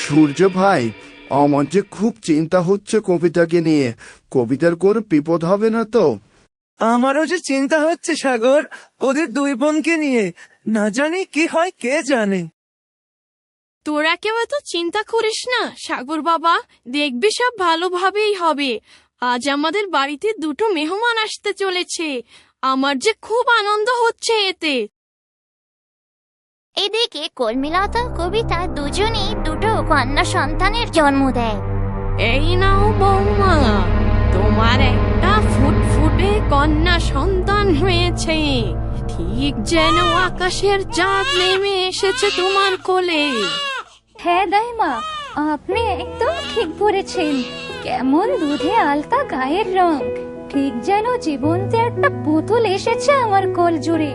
সূর্য ভাই, আমার যে খুব চিন্তা হচ্ছে কবিতাকে নিয়ে। কবিতার কোনো বিপদ হবে না তো? আমারও যে চিন্তা হচ্ছে সাগর, ওদের দুই বোনকে নিয়ে। না জানি কি হয় কে জানে। তোরা কেউ এত চিন্তা করিস না সাগর বাবা, দেখবি সব ভালোভাবেই হবে। আজ আমাদের বাড়িতে দুটো মেহমান আসতে চলেছে, আমার যে খুব আনন্দ হচ্ছে এতে। এদিকে কর্মীলতা কবিতা দুজনেই দুটো কন্যা সন্তানের জন্ম দেয়। এই নাও বৌমা, তোমার একটা ফুটফুটে কন্যা সন্তান হয়েছে, ঠিক যেন আকাশের চাঁদ নেমে এসেছে তোমার কোলে। হ্যাঁ দাইমা, আপনি একদম ঠিক বলেছেন। কেমন দুধে আলতা গায়ের রং, ঠিক যেন জীবন্ত একটা পুতুল এসেছে আমার কোল জুড়ে।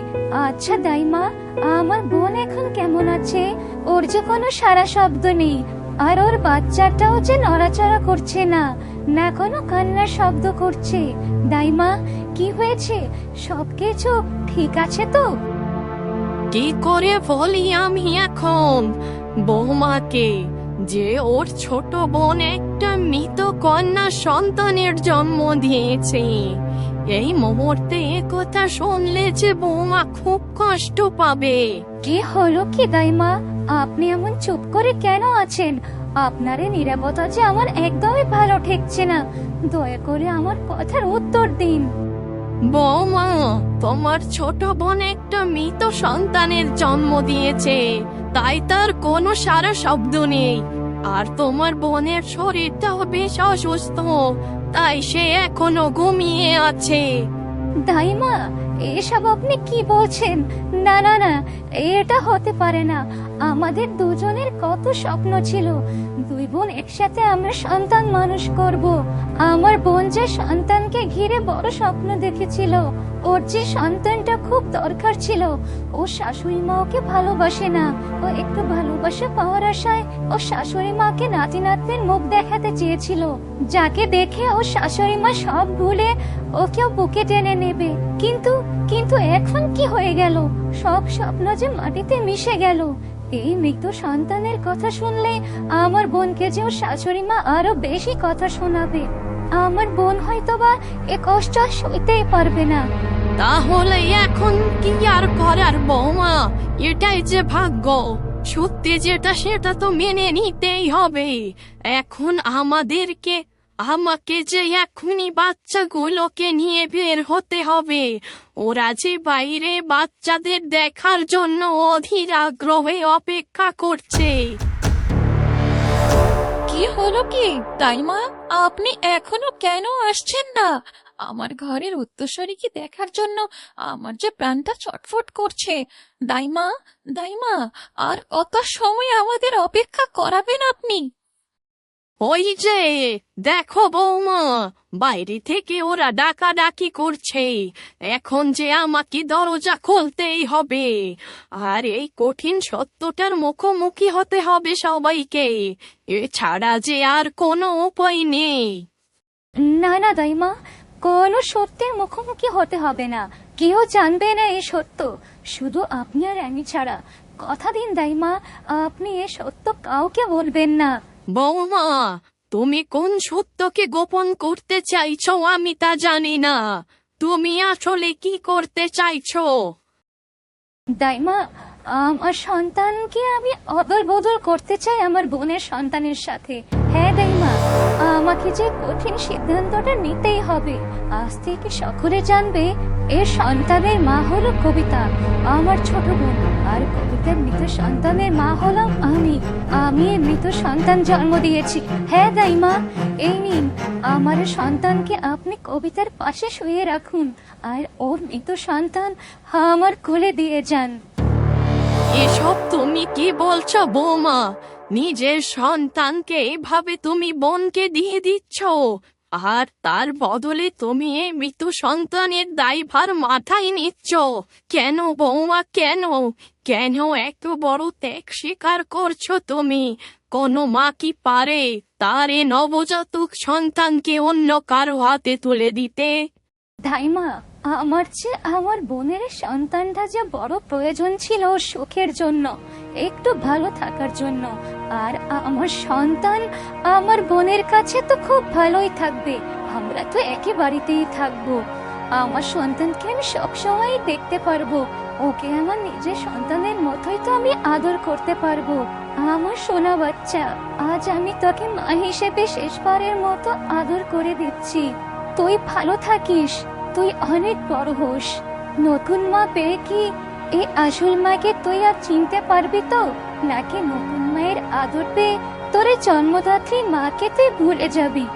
আচ্ছা দাইমা, আমার বোন এখন কেমন আছে? ওর যে কোনো সারা শব্দ নেই, আর ওর বাচ্চাটাও যে নড়াচড়া করছে না, না কোনো কান্নার শব্দ করছে। দাইমা, কি হয়েছে? সবকিছু ঠিক আছে তো? কি করে বলি আমি এখন বৌমাকে যে ওর ছোট বোন একটা মৃত কন্যা সন্তানের জন্ম দিয়েছে? এই মুহূর্তে একথা শুনলে যে বৌমা খুব কষ্ট পাবে। কি হলো কি দাইমা? আপনি এমন চুপ করে কেন আছেন? আপনার এই নীরবতা যে আমার একদমই ভালো ঠেকছে না। দয়া করে আমার কথার উত্তর দিন। বৌমা, তোমার ছোট বোন একটা মৃত সন্তানের জন্ম দিয়েছে, তাই তার কোনো সারা শব্দ নেই। আর তোমার বোনের শরীরটাও বেশ অসুস্থ, তাই সে এখনো ঘুমিয়ে আছে। দাইমা, এসব আপনি কি বলছেন? না না না, এটা হতে পারে না। আমাদের দুজনের কত স্বপ্ন ছিল, দুই বোন একসাথে আমরা সন্তান মানুষ করব। আমার বোন যে সন্তানকে ঘিরে বড় স্বপ্ন দেখেছিল, ওর যে সন্তানটা খুব দরকার ছিল। ও শাশুড়ি মা ওকে ভালোবাসে না, ও একটু ভালোবাসা পাওয়ার আশায় ও শাশুড়ি মাকে নাতি নাতনির মুখ দেখাতে চেয়েছিল, যাকে দেখে ও শাশুড়ি মা সব ভুলে ওকেও বুকে টেনে নেবে। কিন্তু কিন্তু এখন কি হয়ে গেল? সব স্বপ্ন যে মাটিতে মিশে গেল। এই মৃত সন্তানের কথা শুনলে আমার বোনকে যে ওর শাশুড়ি মা আরো বেশি কথা শোনাবে। আমার বোন হয়তোবা এ কষ্ট সইতেই পারবে না। তাহলে এখন কি আর করার বৌমা? এটাই যে ভাগ্য, সত্যি যেটা সেটা তো মেনে নিতেই হবে। এখন আমাকে যে এখনই বাচ্চাগুলোকে নিয়ে বের হতে হবে। ওরা যে বাইরে বাচ্চাদের দেখার জন্য অধীর আগ্রহে অপেক্ষা করছে। কি হলো কি দাইমা, আপনি এখনো কেন আসছেন না? আমার ঘরের উত্তরসূরি কি দেখার জন্য আমার যে প্রাণটা ছটফট করছে। দাইমা, দাইমা, আর কত সময় আমাদের অপেক্ষা করাবেন আপনি? ওই যে দেখো বৌমা, বাইরে থেকে ওরা ডাকাডাকি করছে। এখন যে আমাকে দরজা খুলতেই হবে, আর এই কঠিন সত্যটার মুখোমুখি হতে হবে সবাইকে। এছাড়া যে আর কোনো উপায় নেই। না না দাইমা, কোনো সত্যের মুখোমুখি হতে হবে না। কেউ জানবে না এই সত্য, শুধু আপনি আর আমি ছাড়া। কথা দিন দাইমা, আপনি এ সত্য কাউকে বলবেন না। বৌমা, তুমি কোন সত্যকে গোপন করতে চাইছো আমি তা জানি না। তুমি আসলে কি করতে চাইছো? দাইমা, আমার সন্তানকে আমি অদল বদল করতে চাই আমার বোনের সন্তানের সাথে। হ্যাঁ দাইমা, আমাকে যে কঠিন সিদ্ধান্তটা নিতেই হবে। আজ থেকে সকলে জানবে এর সন্তানের মা হলো কবিতা, আমার ছোট বোন। আর কবিতার মৃত সন্তানের মা হলাম আমি। আমি এই মৃত সন্তান জন্ম দিয়েছি। হ্যাঁ দাইমা, এই নিন, আমার সন্তানকে আপনি কবিতার পাশে শুয়ে রাখুন, আর ওর মৃত সন্তান আমার কোলে দিয়ে যান। এসব তুমি কি বলছো বৌমা? নিজের সন্তানকে এভাবে তুমি বোনকে দিয়ে দিচ্ছ, আর তার বদলে তুমি এই মৃত সন্তানের দায়ভার মাথায় নিচ্ছ? কেন বৌমা, কেন? কেন এত বড় ত্যাগ স্বীকার করছো তুমি? কোনো মা কি পারে তার নবজাতক সন্তানকে অন্য কারো হাতে তুলে দিতে? দাইমা, আমার চেয়ে আমার বোনের সন্তানটা যে বড় প্রয়োজন ছিল ওর সুখের জন্য, একটু ভালো থাকার জন্য। আর আমার সন্তান আমার বোনের কাছে তো খুব ভালোই থাকবে, আমরা তো একই বাড়িতেই থাকবো। আমার সন্তানকে আমি সবসময় দেখতে পারবো, ওকে আমার নিজের সন্তানের মতোই তো আমি আদর করতে পারবো। আমার সোনা বাচ্চা, আজ আমি তোকে মা হিসেবে শেষবারের মতো আদর করে দিচ্ছি। তুই ভালো থাকিস, তুই অনেক বড় হোস। নতুন মা পেয়ে কি এই আসল মাকে তুই আর চিনতে পারবি তো, নাকি নতুন মায়ের আদর পেয়ে তোর এই জন্মদাত্রী মাকে তুই ভুলে যাবি?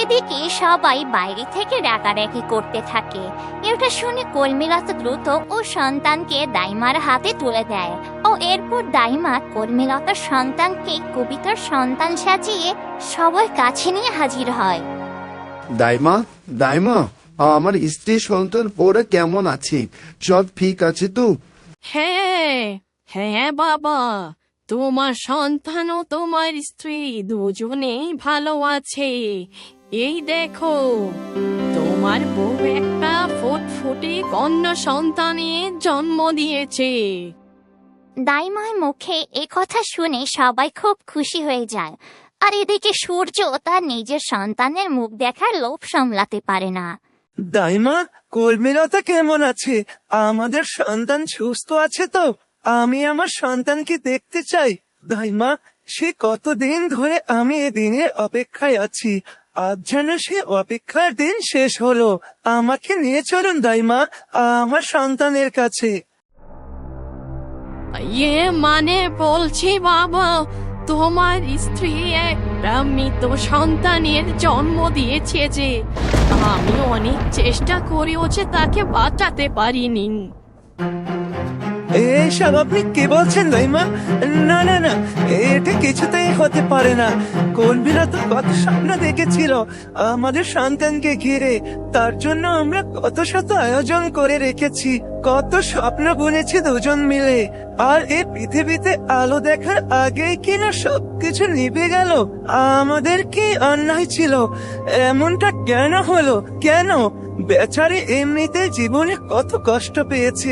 এদিকে সবাই বাইরে থেকে ডাকাডাকি করতে থাকে। এটা শুনে কর্মীলতা দ্রুত ও সন্তানকে দাইমার হাতে তুলে দেয় ও এরপর দাইমা কর্মীলতার সন্তানকে কবিতার সন্তান সাজিয়ে সবার কাছে নিয়ে হাজির হয়। দাইমা, দাইমা, আমার স্ত্রী সন্তান ওরা কেমন আছে? সব ঠিক আছে তো? হ্যাঁ হ্যাঁ বাবা, তোমার সন্তান ও তোমার স্ত্রী দুজনেই ভালো আছে। এই দেখো, তোমার বউ একটা ফুটফুটে কন্যা সন্তানের জন্ম দিয়েছে। দাইমার মুখে এ কথা শুনে সবাই খুব খুশি হয়ে যায়। আর এদিকে সূর্য তার নিজের সন্তানের মুখ দেখার লোভ সামলাতে পারে না। দাইমা, কর্মীলতা কেমন আছে? আমাদের সন্তান সুস্থ আছে তো? আমি আমার সন্তানকে দেখতে চাই। দাইমা, সে কতদিন ধরে আমি এ দিনের অপেক্ষায় আছি। আজ যেন সে অপেক্ষার দিন শেষ হলো। আমাকে নিয়ে চলুন দাইমা আমার সন্তানের কাছে। মানে বলছি বাবা, তোমার স্ত্রী একটা মৃত সন্তানের জন্ম দিয়েছে যে আমি অনেক চেষ্টা করেও যে তাকে বাঁচাতে পারিনি। এইসব আপনি কি বলছেন দাইমা? না না না, এটা কিছুতেই হতে পারে না। কর্মীরা তো কত স্বপ্ন দেখেছিল আমাদের সন্তানকে ঘিরে, তার জন্য আমরা কত শত আয়োজন করে রেখেছি, কত স্বপ্ন বুনেছি দুজন মিলে। আর এই পৃথিবীতে আলো দেখার আগেই কিনা সবকিছু নিভে গেল। আমাদের কি অন্যায় ছিল? এমনটা কেন হলো? কেন? বেচারি এমনিতে জীবনে কত কষ্ট পেয়েছে,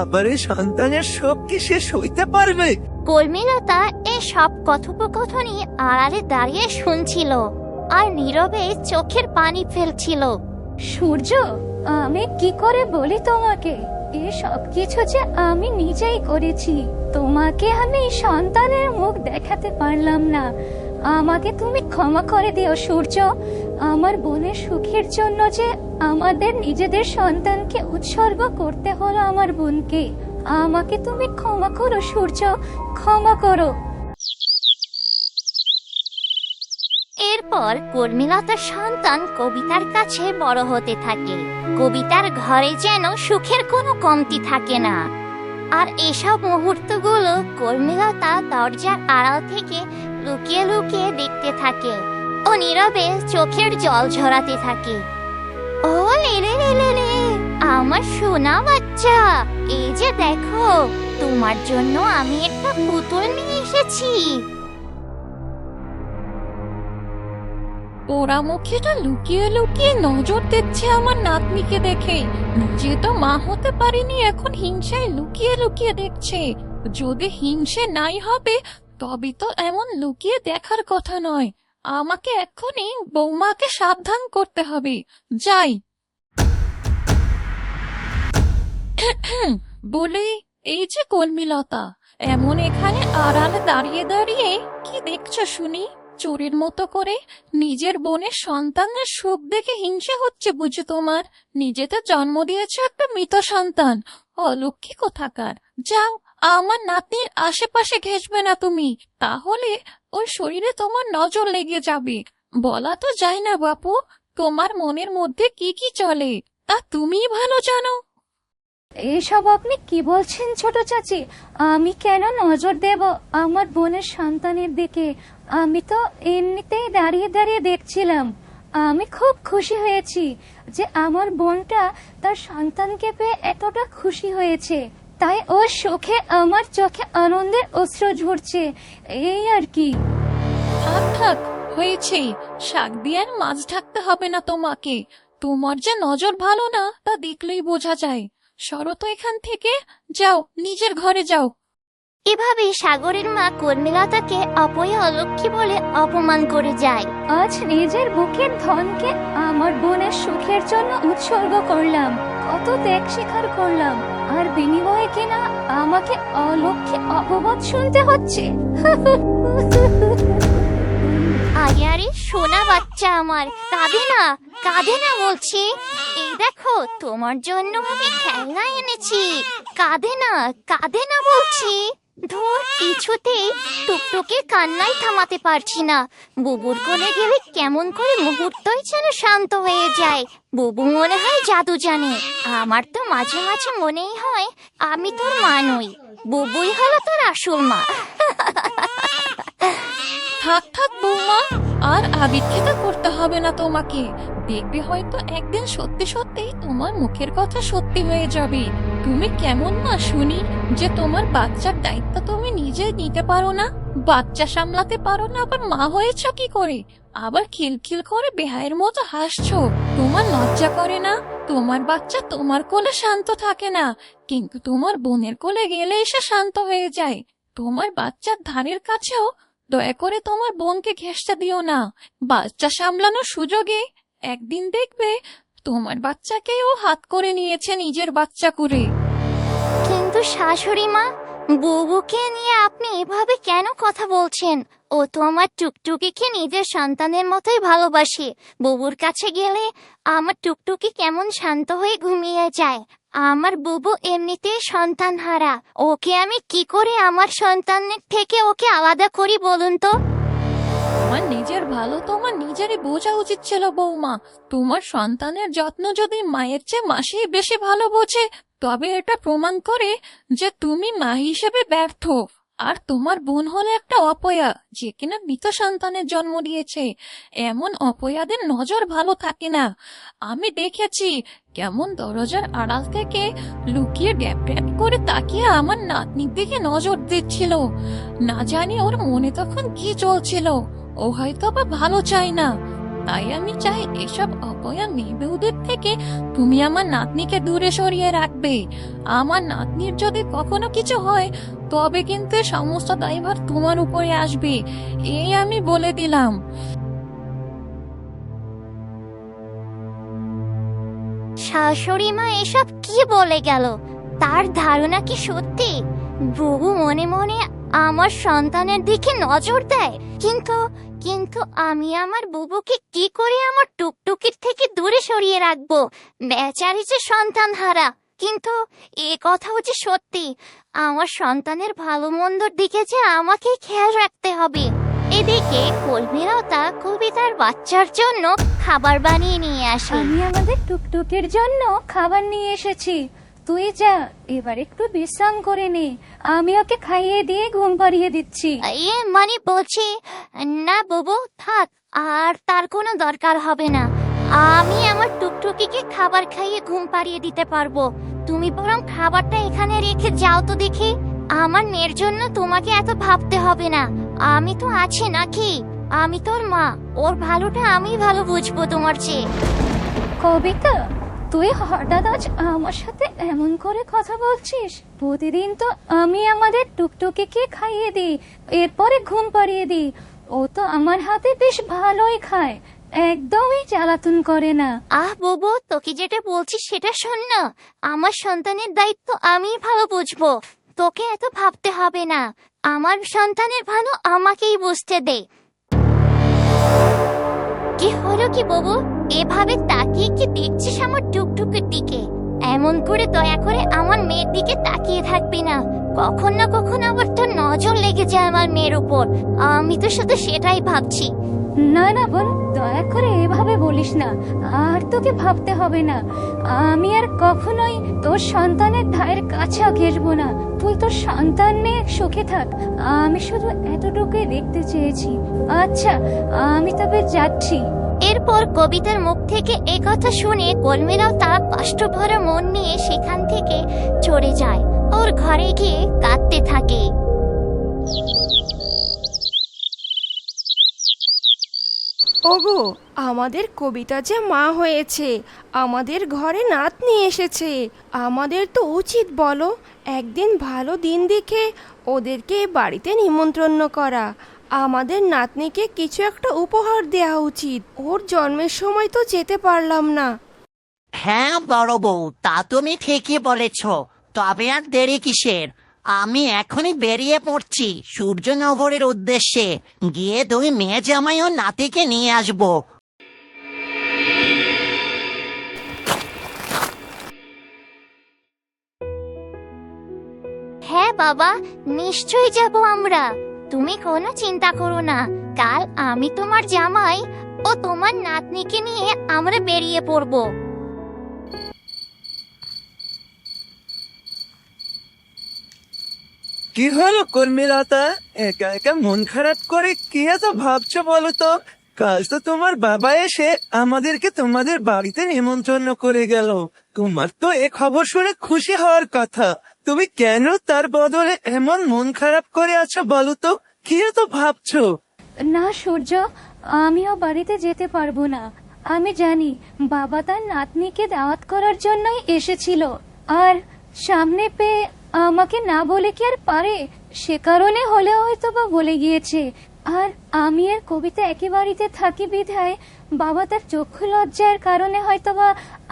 আবার এই সন্তানের শোক কি সে সইতে পারবে? কর্মীলতা এই সব কথোপকথনই আড়ালে দাঁড়িয়ে শুনছিল আর নীরবে চোখের পানি ফেলছিল। সূর্য, আমি কি করে বলি তোমাকে, এ সব কিছু যে আমি নিজেই করেছি। তোমাকে আমি সন্তানের মুখ দেখাতে পারলাম না, আমাকে তুমি ক্ষমা করে দিও সূর্য। আমার বোনের সুখের জন্য যে আমাদের নিজেদের সন্তানকে উৎসর্গ করতে হলো আমার বোনকে, আমাকে তুমি ক্ষমা করো সূর্য, ক্ষমা করো। এরপর কর্মীলতার সন্তান কবিতার কাছে বড় হতে থাকে। কবিতার ঘরে যেন সুখের কোনো কমতি থাকে না। আর এসব মুহূর্তগুলো কর্মীলতা দরজার আড়াল থেকে লুকিয়ে লুকিয়ে দেখতে থাকে ও নীরবে চোখের জল ঝরাতে থাকে। ও লে লে লে লে লে, আমার সোনা বাচ্চা, এই যে দেখো, তোমার জন্য আমি একটা পুতুল নিয়ে এসেছি। ওরা মুখেটা লুকিয়ে লুকিয়ে নজর দিচ্ছে আমার নাতনিকে দেখে। নিজে তো মা হতে পারিনি, এখন হিংসায় লুকিয়ে লুকিয়ে দেখছে। যদি হিংসে নাই হবে তবে তো এমন লুকিয়ে দেখার কথা নয়। আমাকে এক্ষুনি বৌমাকে সাবধান করতে হবে। যাই। বলে, এই যে কর্মীলতা, এমন এখানে আড়ালে দাঁড়িয়ে দাঁড়িয়ে কি দেখছো শুনি? চোরের মতো করে নিজের বোনের সন্তানের সুখ দেখে হিংসে হচ্ছে বুঝি তোমার? নিজে তো জন্ম দিয়েছে একটা মৃত সন্তান, অলক্ষী কোথাকার। যাও, আমার নাতনির আশেপাশে ঘেঁষবে না তুমি, তাহলে ওই শরীরে তোমার নজর লেগে যাবে। বলা তো যায় না বাপু, তোমার মনের মধ্যে কি কি চলে তা তুমিই ভালো জানো। এসব আপনি কি বলছেন ছোট চাচি? আমি কেন নজর দেব আমার বোনের সন্তানের দিকে? আমি তো এমনিতেই দাঁড়িয়ে দাঁড়িয়ে দেখছিলাম। আমি খুব খুশি হয়েছি যে আমার বোনটা তার সন্তানকে পেয়ে এতটা খুশি হয়েছে, তাই ও সুখে আমার চোখে আনন্দের অশ্রু ঝরছে, এই আর কি। থাক থাক, হয়েছে। শাক দিয়ে আর মাছ ঢাকতে হবে না তোমাকে। তোমার যে নজর ভালো না তা দেখলেই বোঝা যায়। সরো তো এখান থেকে, যাও নিজের ঘরে যাও। এভাবে সাগরের মা কর্মীলতাকে অপয়া অলক্ষী বলে অপমান করে যায়। আজ নিজের বুকের ধনকে আমার বোনের সুখের জন্য উৎসর্গ করলাম, কত ত্যাগ স্বীকার করলাম, আর বিনিময়ে কিনা আমাকে অলক্ষী অপবাদ শুনতে হচ্ছে। আরে আরে সোনা বাচ্চা আমার, কাঁদে না, কাঁদে না বলছি। এই দেখো তোমার জন্য আমি খেলনা এনেছি, কাঁদে না, কাঁদে না বলছি। ধর কিছুতেই টুকটুকে কান্নাই থামাতে পারছি না। বুবুর কোলে গেলে কেমন করে মুহূর্তই যেন শান্ত হয়ে যায়। বুবু মনে হয় জাদু জানে। আমার তো মাঝে মাঝে মনেই হয় আমি তোর মা নই, বুবুই হলো তোর আসল মা। থাক থাক বৌমা, আর আবির্ভাব করতে হবে না তোমাকে। দেখবে হয়তো একদিন সত্যি সত্যি তোমার মুখের কথা সত্যি হয়ে যাবে। তুমি কেমন মা শুনি, যে তোমার বাচ্চার দায়িত্ব তুমি নিজে নিতে পারো না, বাচ্চা সামলাতে পারো না, আবার মা হয়েছ কি করে? আবার খিলখিল করে বেহায়ের মতো হাসছো। তোমার লজ্জা করে না? তোমার বাচ্চা তোমার কোলে শান্ত থাকে না, কিন্তু তোমার বোনের কোলে গেলে এসে শান্ত হয়ে যায়। তোমার বাচ্চার ধারের কাছেও দয়া করে তোমার বোনকে ঘেঁষতে দিও না। বাচ্চা সামলানোর সুযোগে একদিন দেখবে তোমার বাচ্চাকেও হাত করে নিয়েছে নিজের বাচ্চা করে। কিন্তু শাশুড়ি মা, বুবুকে নিয়ে আপনি এভাবে কেন কথা বলছেন? ও তো আমার টুকটুকিকে নিজের সন্তানের মতোই ভালোবাসে। বুবুর কাছে গেলে আমার টুকটুকি কেমন শান্ত হয়ে ঘুমিয়ে যায়। আমার বুবু এমনিতেই সন্তান হারা, ওকে আমি কি করে আমার সন্তানের থেকে ওকে আলাদা করি বলুন তো? তোমার নিজের ভালো তোমার নিজেরই বোঝা উচিত ছিল বৌমা। তোমার সন্তানের যত্ন যদি মায়ের চেয়ে মাসি বেশি ভালো বোঝে, তবে এটা প্রমাণ করে যে তুমি মা হিসেবে ব্যর্থ। আর তোমার বোন হলো একটা অপয়া, যে কিনা মৃত সন্তানের জন্ম দিয়েছে। এমন অপয়াদের নজর ভালো থাকে না। আমি দেখেছি কেমন দরজার আড়াল থেকে লুকিয়ে ড্যাপ ড্যাপ করে তাকিয়ে আমার নাতনির দিকে নজর দিচ্ছিল। না জানি ওর মনে তখন কি চলছিল। ও হয়তো বা ভালো চায় না। তাই আমি চাই এসব অপয়া মেয়ে বউদের থেকে তুমি আমার নাতনিকে দূরে সরিয়ে রাখবে। আমার নাতনির যদি কখনো কিছু হয়, তবে কিন্তু সমস্ত দায়ভার তোমার উপরে আসবে, এই আমি বলে দিলাম। শাশুড়ি মা এসব কি বলে গেল? তার ধারণা কি সত্যি বুবু মনে মনে আমার সন্তানের দিকে নজর দেয়? কিন্তু কিন্তু আমি আমার বুবুকে কি করে আমার টুকটুকির থেকে দূরে সরিয়ে রাখবো? বেচারি যে সন্তান হারা। কিন্তু এ কথাও যে সত্যি, আমার সন্তানের ভালো মন্দর দিকে যে আমাকে খেয়াল রাখতে হবে। এদিকে কর্মীলতা কবিতার বাচ্চার জন্য খাবার বানিয়ে নিয়ে আসে। আমি আমাদের টুকটুকের জন্য খাবার নিয়ে এসেছি, তুই যা এবার একটু বিশ্রাম করে নে, আমি ওকে খাইয়ে দিয়ে ঘুম পাড়িয়ে দিচ্ছি। মানে বলছি না বুবু, থাক, আর তার কোনো দরকার হবে না। আমি আমার টুকটুকিকে খাবার খাইয়ে ঘুম পাড়িয়ে দিতে পারবো। তুমি বরং খাবারটা এখানে রেখে যাও তো দেখি। আমার মেয়ের জন্য তোমাকে এত ভাবতে হবে না, আমি তো আছি নাকি? আমি তোর মা, ওর ভালোটা আমি ভালো বুঝবো তোমার চেয়ে। কবিতা, তুই হঠাৎ আজ আমার সাথে এমন করে কথা বলছিস? প্রতিদিন তো আমি আমাদের টুকটুকিকে খাইয়ে দিই, এরপরে ঘুম পাড়িয়ে দিই। ও তো আমার হাতে বেশ ভালোই খায়, একদমই জ্বালাতন করে না। বুবু, তোকে যেটা বলছি সেটা শোন না। আমার সন্তানের দায়িত্ব আমি ভালো বুঝবো, তোকে এত ভাবতে হবে না। আমার সন্তানের ভালো আমাকেই বুঝতে দে। কি হলো কি বাবু, এভাবে তাকিয়ে কি দেখছিস আমার টুকটুকের দিকে? এমন করে দয়া করে আমার মেয়ের দিকে তাকিয়ে থাকবি না, কখন না কখন আবার তোর নজর লেগে যায় আমার মেয়ের উপর। আমি তো শুধু সেটাই ভাবছি। না না বোন, দয়া করে এভাবে বলিস না, আর তোকে ভাবতে হবে না। আমি আর কখনোই তোর সন্তানের ধারের কাছেও ঘেসবো না। তুই তোর সন্তান নিয়ে সুখে থাক, আমি শুধু এতটুকুই দেখতে চেয়েছি। আচ্ছা, আমি তবে যাচ্ছি। এরপর কবিতার মুখ থেকে এই কথা শুনে কর্মীরাও তার কষ্ট ভরা মন নিয়ে সেখান থেকে চলে যায়, ওর ঘরে গিয়ে কাঁদতে থাকে। ওগো, আমাদের কবিতা যে মা হয়েছে, আমাদের ঘরে নাতনি এসেছে, আমাদের তো উচিত বলো একদিন ভালো দিন দেখে ওদেরকে বাড়িতে নিমন্ত্রণ করা। আমাদের নাতনিকে কিছু একটা উপহার দেওয়া উচিত। ওর জন্মের সময় তো যেতে পারলাম না। হ্যাঁ বড় বউ, তা তুমি ঠিকই বলেছ। তবে আর দেরি কিসের? আমি এখনই বেরিয়ে পড়ছি সূর্যনগরের উদ্দেশ্যে। গিয়ে দুই মেয়ে জামাই ও নাতিকে নিয়ে আসবো। হ্যাঁ বাবা, নিশ্চয়ই যাব আমরা। তুমি কোনো চিন্তা করো না, কাল আমি তোমার জামাই ও তোমার নাতনিকে নিয়ে আমরা বেরিয়ে পড়বো। কি হলো কর্মীলতা, একা একা মন খারাপ করে কি এত ভাবছো বলো তো? কাল তো তোমার বাবা এসে আমাদেরকে তোমাদের বাড়িতে নিমন্ত্রণ করে গেল। তোমার তো এ খবর শুনে খুশি হওয়ার কথা। তুমি কেন তার বদলে এমন মন খারাপ করে আছো বলো তো? কি এত ভাবছো? না সূর্য, আমিও বাড়িতে যেতে পারবো না। আমি জানি বাবা তার নাতনিকে দাওয়াত করার জন্যই এসেছিল, আর সামনে পেয়ে আমাকে না বলে কি আর পারে? সে কারণে হলেও হয়তো বা বলে গিয়েছে। আর আমি আর কবিতা একই বাড়িতে থাকি বিধায় বাবা তার চক্ষু লজ্জার কারণে হয়তো বা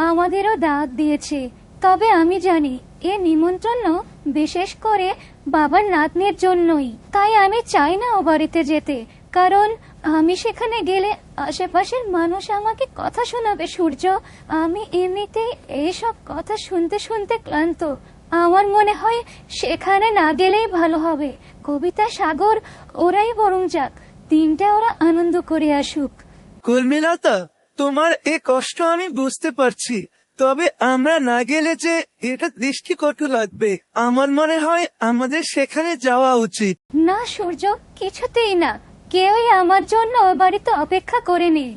আমাদেরও দাওয়াত দিয়েছে। তবে আমি জানি এ নিমন্ত্রণ বিশেষ করে বাবার নাতনির জন্যই। তাই আমি চাই না ও বাড়িতে যেতে, কারণ আমি সেখানে গেলে আশেপাশের মানুষ আমাকে কথা শোনাবে। সূর্য, আমি এমনিতেই এইসব কথা শুনতে শুনতে ক্লান্ত। আমার মনে হয় সেখানে না গেলেই ভালো হবে। কবিতা, সাগর ওরাই বরং যাক, দিনটা ওরা আনন্দ করে আসুক। কর্মীলতা, তোমার এ কষ্ট আমি বুঝতে পারছি, তবে আমরা না গেলে যে এটা দৃষ্টিকটু লাগবে। আমার মনে হয় আমাদের সেখানে যাওয়া উচিত। না সূর্য, কিছুতেই না। কেউই আমার জন্য ও বাড়িতে অপেক্ষা করেনি।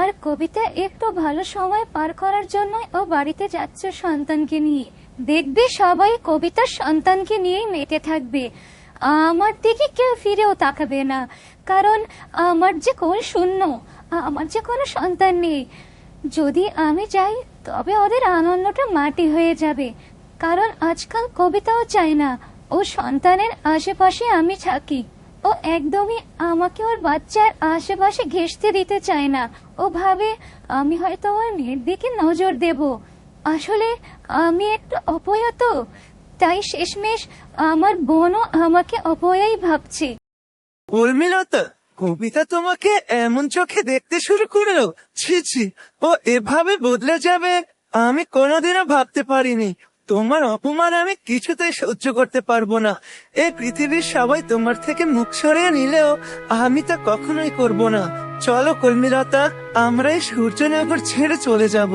আর কবিতা একটু ভালো সময় পার করার জন্য ও বাড়িতে যাচ্ছে সন্তানকে নিয়ে। দেখবে সবাই কবিতার সন্তানকে নিয়েই মেতে থাকবে। আমার দিকে কেউ ফিরেও তাকাবে না, কারণ আমার যে কোল শূন্য, আমার যে কোনো সন্তান নেই। যদি আমি যাই তবে ওদের আনন্দটা মাটি হয়ে যাবে, কারণ আজকাল কবিতাও চায় না ও সন্তানের আশেপাশে আমি থাকি। ও একদমই আমাকে ওর বাচ্চার আশেপাশে ঘেঁষতে দিতে চায় না। ও ভাবে আমি হয়তো ওর মেয়ের দিকে নজর দেব। আসলে আমি একটা অপয়া তো, তাই শেষমেশ আমার বোনও আমাকে অপয়াই ভাবছে। উর্মিলতা, কবিতা তোমাকে এমন চোখে দেখতে শুরু করলো? ছি ছি, ও এভাবে বদলে যাবে আমি কোনোদিনও ভাবতে পারিনি। তোমার অপমান আমি কিছুতেই সহ্য করতে পারবো না। এই পৃথিবীর সবাই তোমার থেকে মুখ সরিয়ে নিলেও আমি তা কখনোই করব না। চলো কর্মীলতা, আমরা এই সূর্যনগর ছেড়ে চলে যাব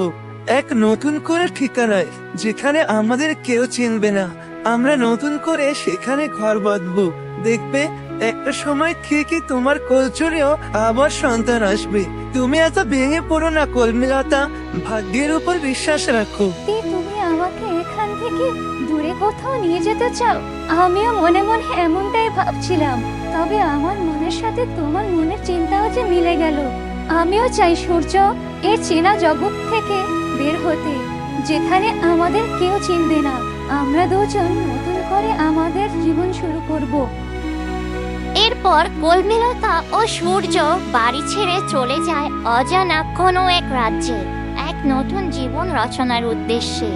এক নতুন করে ঠিকানায়, যেখানে আমাদের কেউ চিনবে না। আমরা নতুন করে সেখানে ঘর বাঁধবো। দেখবে একটা সময় ঠিকই তোমার কোলচুরেও আবার সন্তান আসবে। তুমি এত ভেঙে পড়ো না কর্মীলতা, ভাগ্যের উপর বিশ্বাস রাখো। তুমি আমাকে এখান থেকে দূরে কোথাও নিয়ে যেতে চাও? আমিও মনে মনে এমনটাই ভাবছিলাম, তবে আমার মনের সাথে তোমার মনের চিন্তাও যে মিলে গেল। আমিও চাই সূর্য, এই চেনা জগৎ থেকে বের হতে, যেখানে আমাদের কেউ চিনবে না। আমরা দুজন নতুন করে আমাদের জীবন শুরু করব। এরপর কর্মীলতা ও সূর্য বাড়ি ছেড়ে চলে যায় অজানা কোনো এক রাজ্যে, এক নতুন জীবন রচনার উদ্দেশ্যে।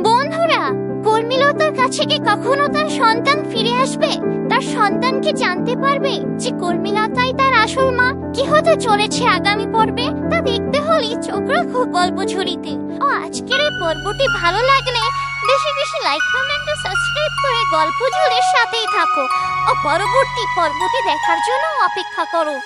বন্ধুরা, কর্মীলতার কাছে কি কখনো তার সন্তান ফিরে আসবে? তার সন্তান কি জানতে পারবে যে কর্মীলতাই তার আসল মা? কি হতে চলেছে আগামী পর্বে তা দেখতে হলে চোখ রাখো গল্প ঝুড়িতে। ও আজকের এই পর্বটি ভালো লাগলে বেশি বেশি লাইক, কমেন্ট ও সাবস্ক্রাইব করে গল্প ঝুড়ির সাথেই থাকো ও পরবর্তী পর্বটি দেখার জন্য অপেক্ষা করো।